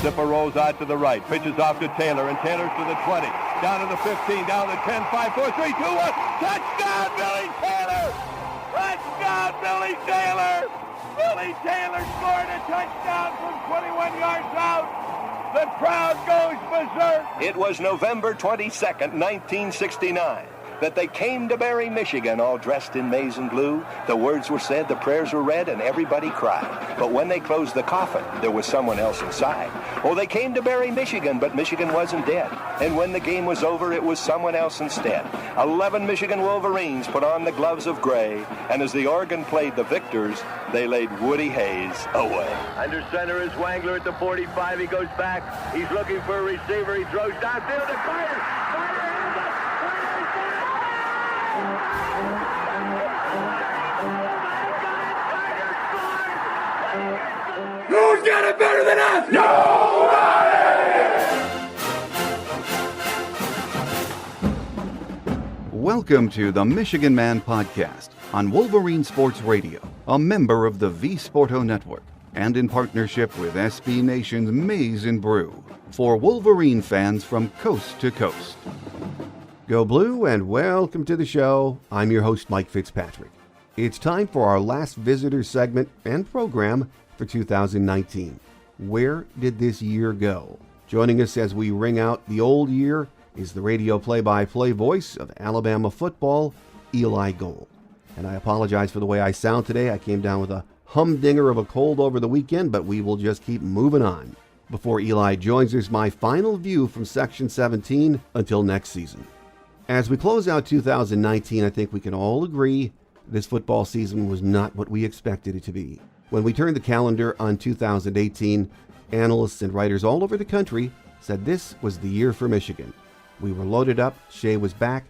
Zipper rolls out to the right, pitches off to Taylor, and Taylor's to the 20, down to the 15, down to the 10, 5, 4, 3, 2, 1. Touchdown, Billy Taylor! Touchdown, Billy Taylor! Billy Taylor scored a touchdown from 21 yards out. The crowd goes berserk. It was November 22nd, 1969. That they came to Barry, Michigan, all dressed in maize and blue. The words were said, the prayers were read, and everybody cried. But when they closed the coffin, there was someone else inside. Oh, they came to Barry, Michigan, but Michigan wasn't dead. And when the game was over, it was someone else instead. 11 Michigan Wolverines put on the gloves of gray, and as the organ played the victors, they laid Woody Hayes away. Under center is Wangler at the 45. He goes back. He's looking for a receiver. He throws downfield to Carter. Who's got it better than us? Nobody! Welcome to the Michigan Man Podcast on Wolverine Sports Radio, a member of the V Sporto Network, and in partnership with SB Nation's Maize and Brew, for Wolverine fans from coast to coast. Go Blue, and welcome to the show. I'm your host, Mike Fitzpatrick. It's time for our last visitor segment and program for 2019. Where did this year go? Joining us as we ring out the old year is the radio play-by-play voice of Alabama football, Eli Gold. And I apologize for the way I sound today. I came down with a humdinger of a cold over the weekend, but we will just keep moving on. Before Eli joins us, my final view from Section 17 until next season. As we close out 2019, I think we can all agree this football season was not what we expected it to be. When we turned the calendar on 2018, analysts and writers all over the country said this was the year for Michigan. We were loaded up, Shea was back,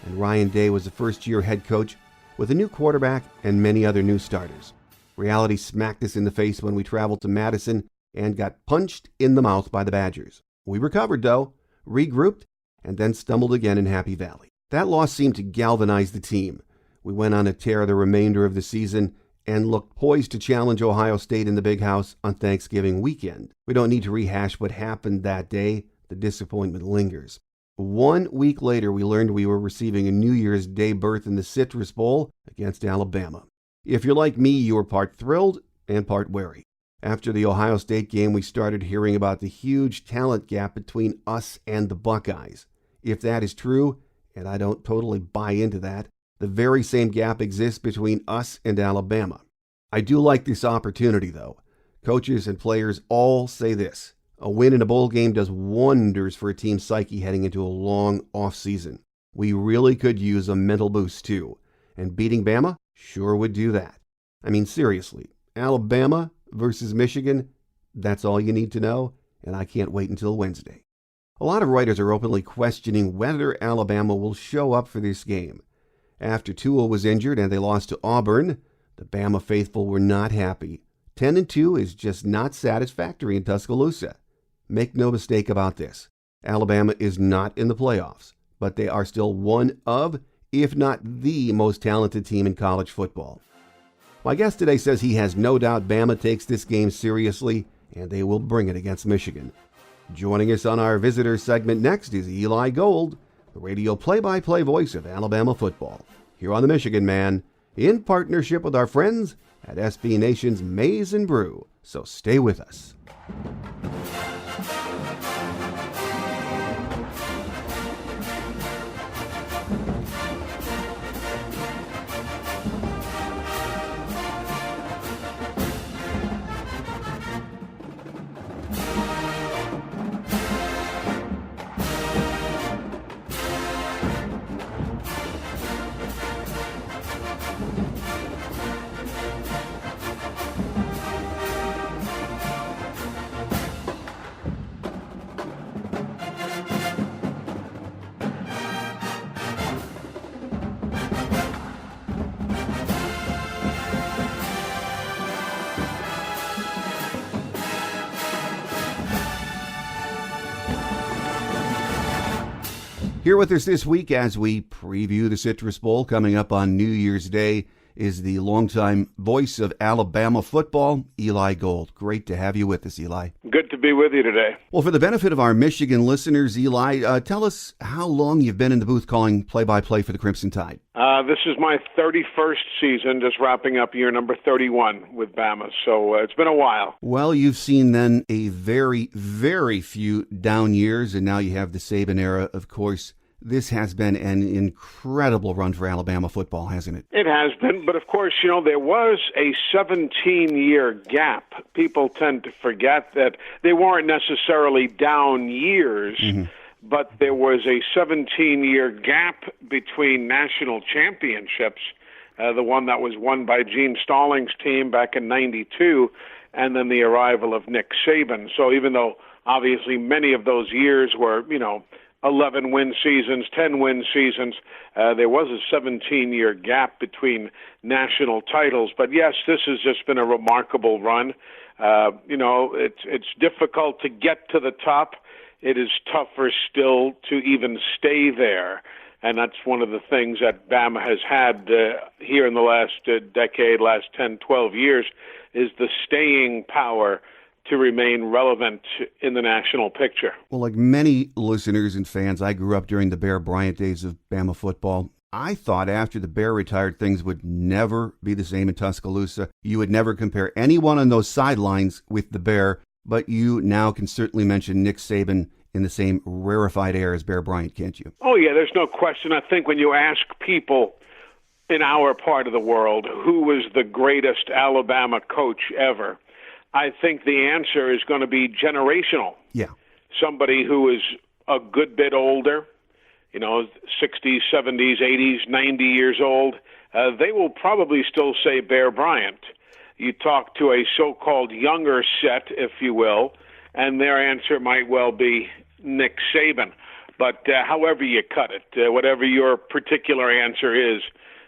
and Ryan Day was the first-year head coach with a new quarterback and many other new starters. Reality smacked us in the face when we traveled to Madison and got punched in the mouth by the Badgers. We recovered, though, regrouped, and then stumbled again in Happy Valley. That loss seemed to galvanize the team. We went on a tear the remainder of the season and looked poised to challenge Ohio State in the Big House on Thanksgiving weekend. We don't need to rehash what happened that day. The disappointment lingers. 1 week later, we learned we were receiving a New Year's Day berth in the Citrus Bowl against Alabama. If you're like me, you were part thrilled and part wary. After the Ohio State game, we started hearing about the huge talent gap between us and the Buckeyes. If that is true, and I don't totally buy into that, the very same gap exists between us and Alabama. I do like this opportunity, though. Coaches and players all say this. A win in a bowl game does wonders for a team's psyche heading into a long off-season. We really could use a mental boost, too. And beating Bama sure would do that. I mean, seriously, Alabama versus Michigan, that's all you need to know, and I can't wait until Wednesday. A lot of writers are openly questioning whether Alabama will show up for this game. After Tua was injured and they lost to Auburn, the Bama faithful were not happy. 10-2 is just not satisfactory in Tuscaloosa. Make no mistake about this. Alabama is not in the playoffs, but they are still one of, if not the most talented team in college football. My guest today says he has no doubt Bama takes this game seriously, and they will bring it against Michigan. Joining us on our visitor segment next is Eli Gold, the radio play-by-play voice of Alabama football, here on the Michigan Man, in partnership with our friends at SB Nation's Maize and Brew. So stay with us. Here with us this week as we preview the Citrus Bowl coming up on New Year's Day is the longtime voice of Alabama football, Eli Gold. Great to have you with us, Eli. Good to be with you today. Well, for the benefit of our Michigan listeners, Eli, tell us how long you've been in the booth calling play-by-play for the Crimson Tide. This is my 31st season, just wrapping up year number 31 with Bama, so it's been a while. Well, you've seen then a very, very few down years, and now you have the Saban era, of course. This has been an incredible run for Alabama football, hasn't it? It has been, but of course, there was a 17-year gap. People tend to forget that they weren't necessarily down years, but there was a 17-year gap between national championships, the one that was won by Gene Stallings' team back in '92, and then the arrival of Nick Saban. So even though obviously many of those years were, 11-win seasons, 10-win seasons. There was a 17-year gap between national titles. But, yes, this has just been a remarkable run. It's difficult to get to the top. It is tougher still to even stay there. And that's one of the things that Bama has had here in the last decade, last 10, 12 years, is the staying power to remain relevant in the national picture. Well, like many listeners and fans, I grew up during the Bear Bryant days of Bama football. I thought after the Bear retired, things would never be the same in Tuscaloosa. You would never compare anyone on those sidelines with the Bear, but you now can certainly mention Nick Saban in the same rarefied air as Bear Bryant, can't you? Oh, yeah, there's no question. I think when you ask people in our part of the world who was the greatest Alabama coach ever, I think the answer is going to be generational. Yeah. Somebody who is a good bit older, 60s, 70s, 80s, 90 years old, they will probably still say Bear Bryant. You talk to a so-called younger set, if you will, and their answer might well be Nick Saban. But however you cut it, whatever your particular answer is,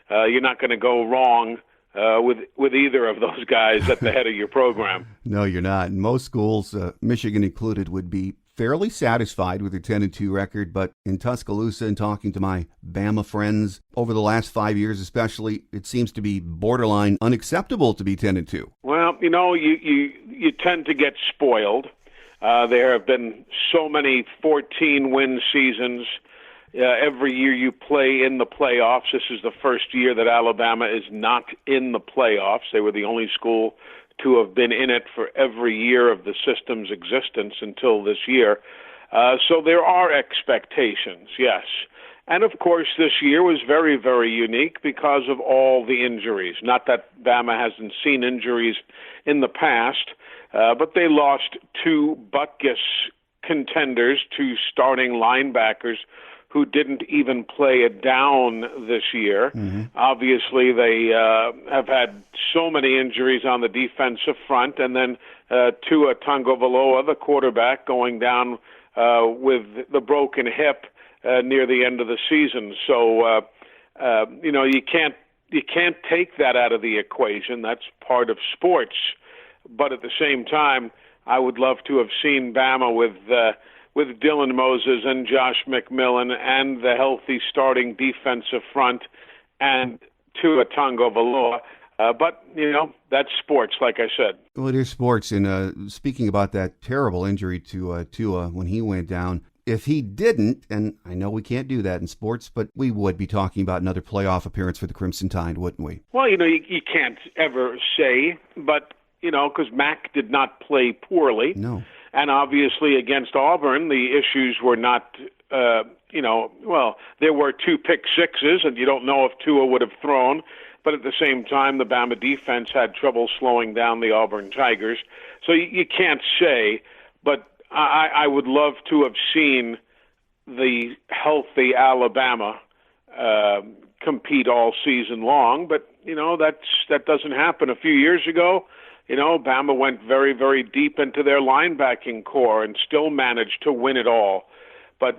you're not going to go wrong with either of those guys at the head of your program. No, you're not. Most schools, Michigan included, would be fairly satisfied with their 10-2 record, but in Tuscaloosa and talking to my Bama friends over the last 5 years especially, it seems to be borderline unacceptable to be 10-2. Well, you tend to get spoiled. There have been so many 14-win seasons. Every year you play in the playoffs. This is the first year that Alabama is not in the playoffs. They were the only school to have been in it for every year of the system's existence until this year. So there are expectations, yes. And, of course, this year was very, very unique because of all the injuries. Not that Bama hasn't seen injuries in the past, but they lost two Butkus contenders, two starting linebackers, who didn't even play a down this year. Obviously, they have had so many injuries on the defensive front, and then Tua Tagovailoa, the quarterback, going down with the broken hip near the end of the season. So, you can't take that out of the equation. That's part of sports. But at the same time, I would love to have seen Bama with Dylan Moses and Josh McMillan and the healthy starting defensive front and Tua Tagovailoa. But, that's sports, like I said. Well, it is sports. And speaking about that terrible injury to Tua when he went down, if he didn't, and I know we can't do that in sports, but we would be talking about another playoff appearance for the Crimson Tide, wouldn't we? Well, you can't ever say, but, because Mac did not play poorly. No. And obviously against Auburn, the issues were not, there were two pick sixes, and you don't know if Tua would have thrown. But at the same time, the Bama defense had trouble slowing down the Auburn Tigers. So you can't say, but I would love to have seen the healthy Alabama compete all season long. But, that doesn't happen. A few years ago, Bama went very, very deep into their linebacking core and still managed to win it all. But,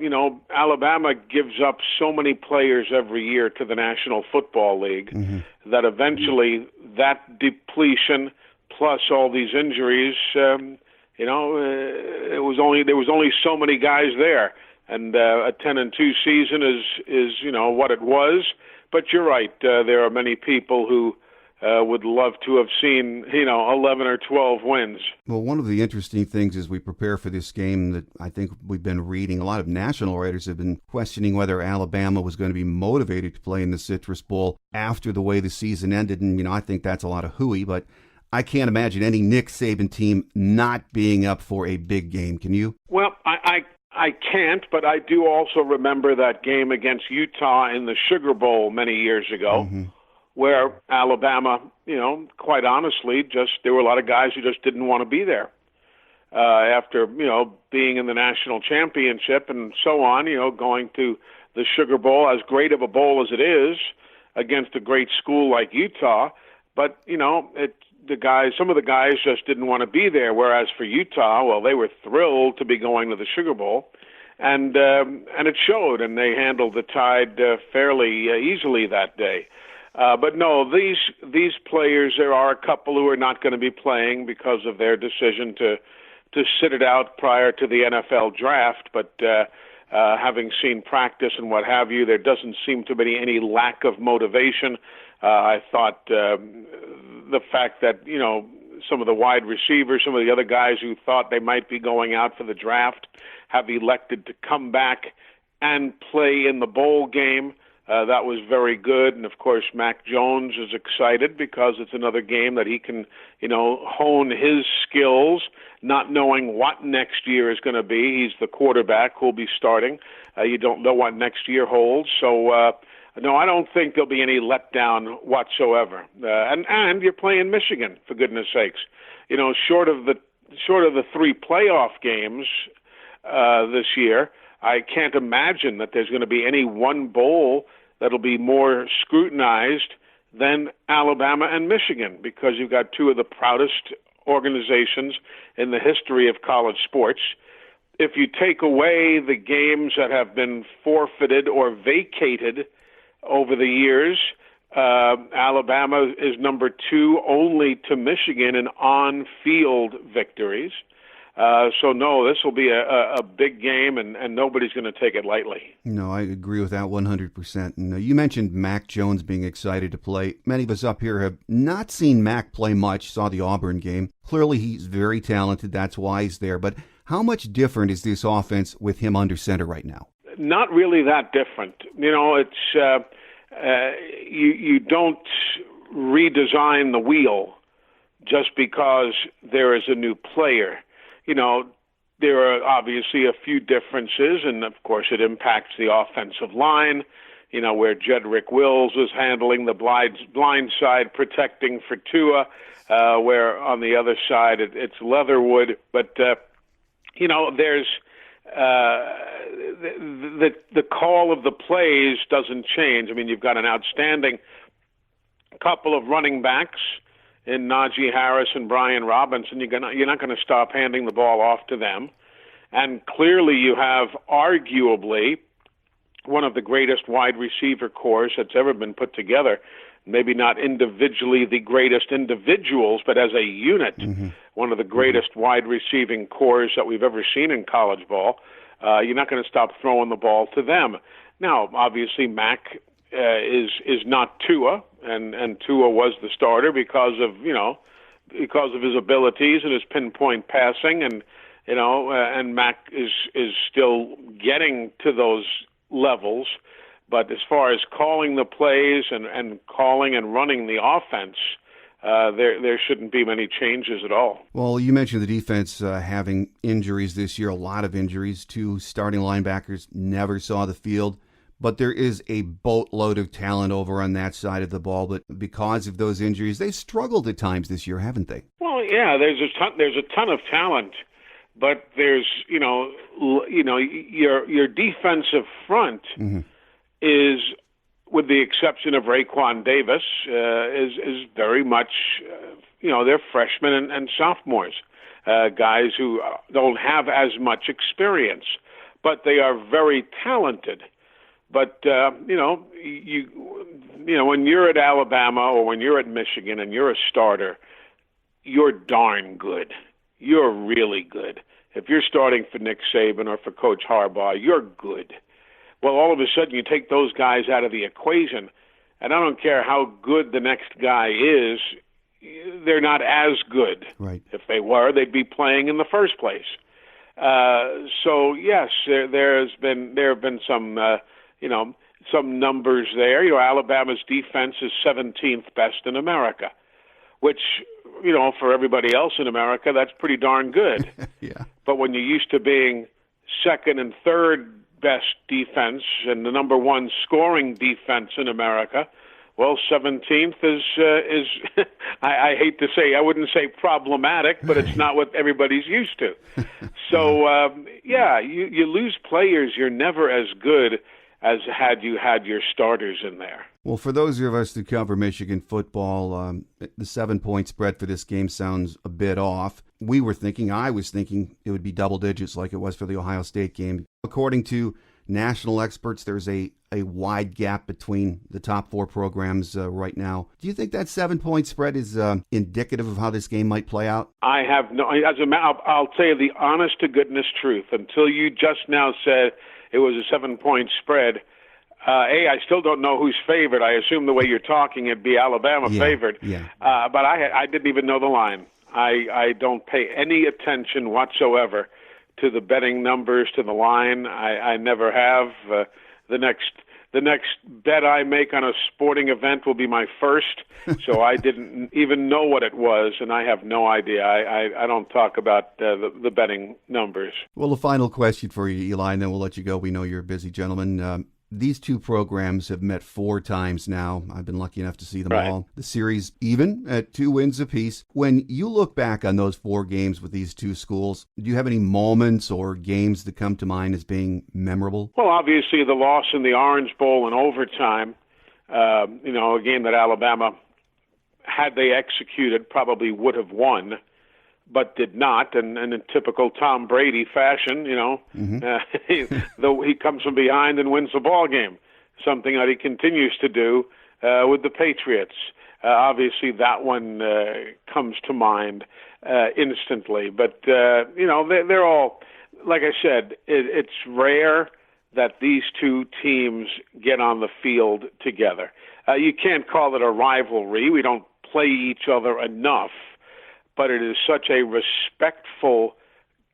Alabama gives up so many players every year to the National Football League that eventually that depletion plus all these injuries, there was only so many guys there. And a 10-2 season is what it was. But you're right. There are many people who would love to have seen 11 or 12 wins. Well, one of the interesting things as we prepare for this game that I think we've been reading, a lot of national writers have been questioning whether Alabama was going to be motivated to play in the Citrus Bowl after the way the season ended. And, I think that's a lot of hooey, but I can't imagine any Nick Saban team not being up for a big game. Can you? Well, I can't, but I do also remember that game against Utah in the Sugar Bowl many years ago, where Alabama, quite honestly, there were a lot of guys who just didn't want to be there after, being in the national championship and so on, going to the Sugar Bowl, as great of a bowl as it is, against a great school like Utah. But, some of the guys just didn't want to be there, whereas for Utah, well, they were thrilled to be going to the Sugar Bowl, and it showed, and they handled the Tide fairly easily that day. But no, these players, there are a couple who are not going to be playing because of their decision to sit it out prior to the NFL draft, but having seen practice and what have you, there doesn't seem to be any lack of motivation. I thought the fact that, some of the wide receivers, some of the other guys who thought they might be going out for the draft have elected to come back and play in the bowl game. That was very good. And, of course, Mac Jones is excited because it's another game that he can, hone his skills, not knowing what next year is going to be. He's the quarterback who will be starting. You don't know what next year holds. So, no, I don't think there'll be any letdown whatsoever. And you're playing Michigan, for goodness sakes. Short of the three playoff games this year, I can't imagine that there's going to be any one bowl that'll be more scrutinized than Alabama and Michigan, because you've got two of the proudest organizations in the history of college sports. If you take away the games that have been forfeited or vacated over the years, Alabama is number two only to Michigan in on-field victories. So, no, this will be a big game, and nobody's going to take it lightly. No, I agree with that 100%. And you mentioned Mac Jones being excited to play. Many of us up here have not seen Mac play much, saw the Auburn game. Clearly, he's very talented. That's why he's there. But how much different is this offense with him under center right now? Not really that different. It's you don't redesign the wheel just because there is a new player. There are obviously a few differences, and of course it impacts the offensive line, where Jedrick Wills was handling the blind side, protecting for Tua, where on the other side it's Leatherwood. But, there's the call of the plays doesn't change. I mean, you've got an outstanding couple of running backs in Najee Harris and Brian Robinson. You're not going to stop handing the ball off to them. And clearly you have arguably one of the greatest wide receiver corps that's ever been put together. Maybe not individually the greatest individuals, but as a unit, one of the greatest wide receiving corps that we've ever seen in college ball. You're not going to stop throwing the ball to them. Now, obviously, Mac is not Tua, and Tua was the starter because of his abilities and his pinpoint passing, and Mac is still getting to those levels. But as far as calling the plays and calling and running the offense, there shouldn't be many changes at all. Well, you mentioned the defense having injuries this year, a lot of injuries. Two starting linebackers never saw the field. But there is a boatload of talent over on that side of the ball. But because of those injuries, they've struggled at times this year, haven't they? Well, yeah, there's a ton of talent, but there's your defensive front is, with the exception of Raekwon Davis, is very much they're freshmen and sophomores, guys who don't have as much experience, but they are very talented. But, when you're at Alabama or when you're at Michigan and you're a starter, you're darn good. You're really good. if you're starting for Nick Saban or for Coach Harbaugh, you're good. Well, all of a sudden you take those guys out of the equation, and I don't care how good the next guy is, they're not as good. Right. If they were, they'd be playing in the first place. So yes, there have been some some numbers there. Alabama's defense is 17th best in America, which for everybody else in America, that's pretty darn good. Yeah. But when you're used to being second and third best defense and the number one scoring defense in America, well, 17th is I hate to say, I wouldn't say problematic, but it's not what everybody's used to. So, you lose players. You're never as good as had you had your starters in there. Well, for those of us that cover Michigan football, the 7-point spread for this game sounds a bit off. I was thinking it would be double digits like it was for the Ohio State game. According to national experts, there's a wide gap between the top 4 programs right now. Do you think that 7-point spread is indicative of how this game might play out? I have no. I'll tell you the honest to goodness truth. Until you just now said it was a 7-point spread, I still don't know who's favored. I assume the way you're talking, it'd be Alabama favored. Yeah. But I didn't even know the line. I don't pay any attention whatsoever to the betting numbers, to the line. I never have. The next bet I make on a sporting event will be my first, so I didn't even know what it was, and I have no idea. I don't talk about the betting numbers. Well, a final question for you, Eli, and then we'll let you go. We know you're a busy gentleman. These two programs have met 4 times now. I've been lucky enough to see them all. The series even at 2 wins apiece. When you look back on those 4 games with these two schools, do you have any moments or games that come to mind as being memorable? Well, obviously the loss in the Orange Bowl in overtime, a game that Alabama, had they executed, probably would have won, but did not, and in typical Tom Brady fashion, though he comes from behind and wins the ball game, something that he continues to do with the Patriots. Obviously, that one comes to mind instantly. But they're all, like I said, it's rare that these two teams get on the field together. You can't call it a rivalry. We don't play each other enough. But it is such a respectful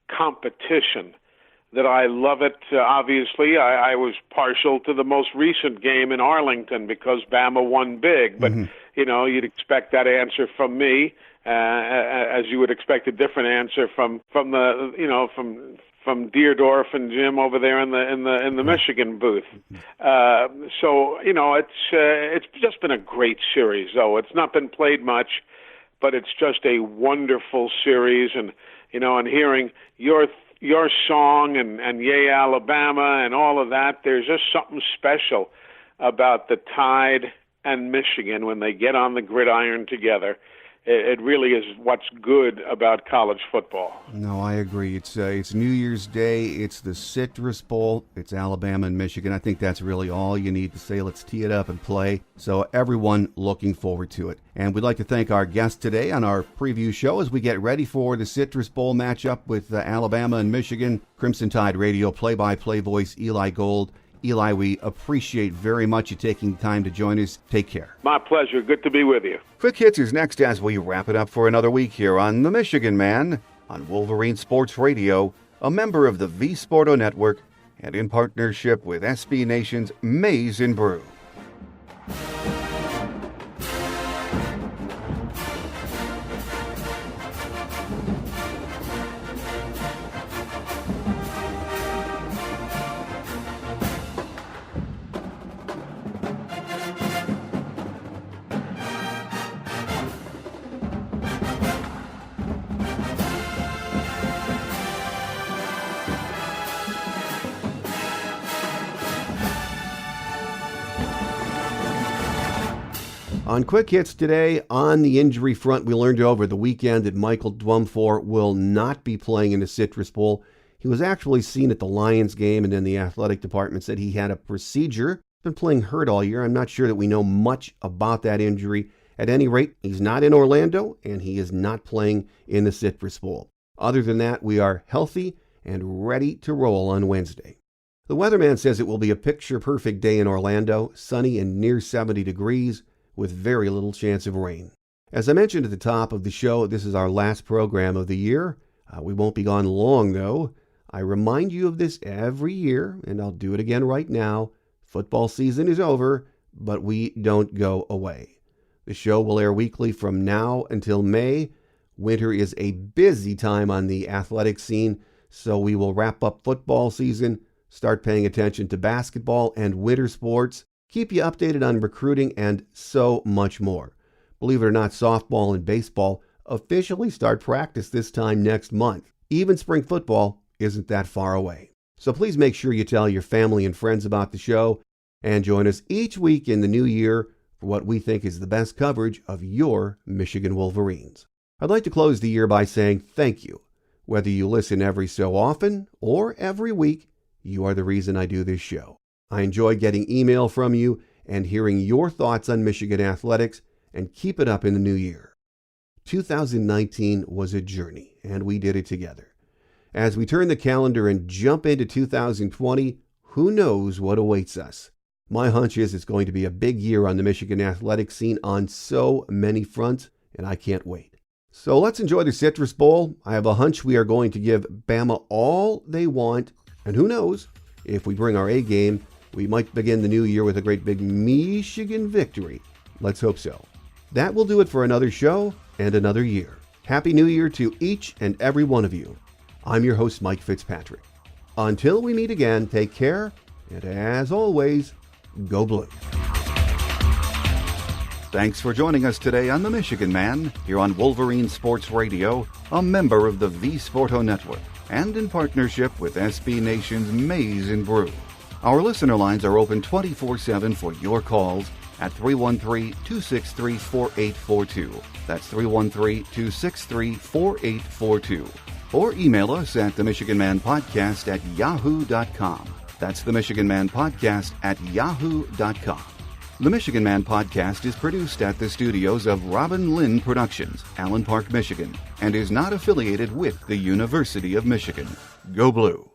competition that I love it. Obviously, I was partial to the most recent game in Arlington because Bama won big. But, you'd expect that answer from me, as you would expect a different answer from Deerdorf and Jim over there in the Michigan booth. So it's just been a great series, though. It's not been played much, but it's just a wonderful series, and hearing your song and Yay Alabama and all of that, there's just something special about the Tide and Michigan when they get on the gridiron together. It really is what's good about college football. No, I agree. It's New Year's Day. It's the Citrus Bowl. It's Alabama and Michigan. I think that's really all you need to say. Let's tee it up and play. So everyone looking forward to it. And we'd like to thank our guest today on our preview show as we get ready for the Citrus Bowl matchup with Alabama and Michigan. Crimson Tide Radio play-by-play voice Eli Gold. Eli, we appreciate very much you taking the time to join us. Take care. My pleasure. Good to be with you. Quick Hits is next as we wrap it up for another week here on The Michigan Man on Wolverine Sports Radio, a member of the V Sporto Network and in partnership with SB Nation's Maize and Brew. On Quick Hits today, on the injury front, we learned over the weekend that Michael Dwumfor will not be playing in the Citrus Bowl. He was actually seen at the Lions game, and then the athletic department said he had a procedure. Been playing hurt all year. I'm not sure that we know much about that injury. At any rate, he's not in Orlando, and he is not playing in the Citrus Bowl. Other than that, we are healthy and ready to roll on Wednesday. The weatherman says it will be a picture-perfect day in Orlando, sunny and near 70 degrees, with very little chance of rain. As I mentioned at the top of the show, this is our last program of the year. We won't be gone long, though. I remind you of this every year, and I'll do it again right now. Football season is over, but we don't go away. The show will air weekly from now until May. Winter is a busy time on the athletic scene, so we will wrap up football season, start paying attention to basketball and winter sports, keep you updated on recruiting, and so much more. Believe it or not, softball and baseball officially start practice this time next month. Even spring football isn't that far away. So please make sure you tell your family and friends about the show and join us each week in the new year for what we think is the best coverage of your Michigan Wolverines. I'd like to close the year by saying thank you. Whether you listen every so often or every week, you are the reason I do this show. I enjoy getting email from you and hearing your thoughts on Michigan athletics, and keep it up in the new year. 2019 was a journey, and we did it together. As we turn the calendar and jump into 2020, who knows what awaits us? My hunch is it's going to be a big year on the Michigan athletic scene on so many fronts, and I can't wait. So let's enjoy the Citrus Bowl. I have a hunch we are going to give Bama all they want, and who knows, if we bring our A game, we might begin the new year with a great big Michigan victory. Let's hope so. That will do it for another show and another year. Happy New Year to each and every one of you. I'm your host, Mike Fitzpatrick. Until we meet again, take care, and as always, go blue. Thanks for joining us today on The Michigan Man, here on Wolverine Sports Radio, a member of the V Sporto Network, and in partnership with SB Nation's Maize and Brew. Our listener lines are open 24/7 for your calls at 313-263-4842. That's 313-263-4842. Or email us at themichiganmanpodcast@yahoo.com. That's themichiganmanpodcast@yahoo.com. The Michigan Man Podcast is produced at the studios of Robin Lynn Productions, Allen Park, Michigan, and is not affiliated with the University of Michigan. Go Blue!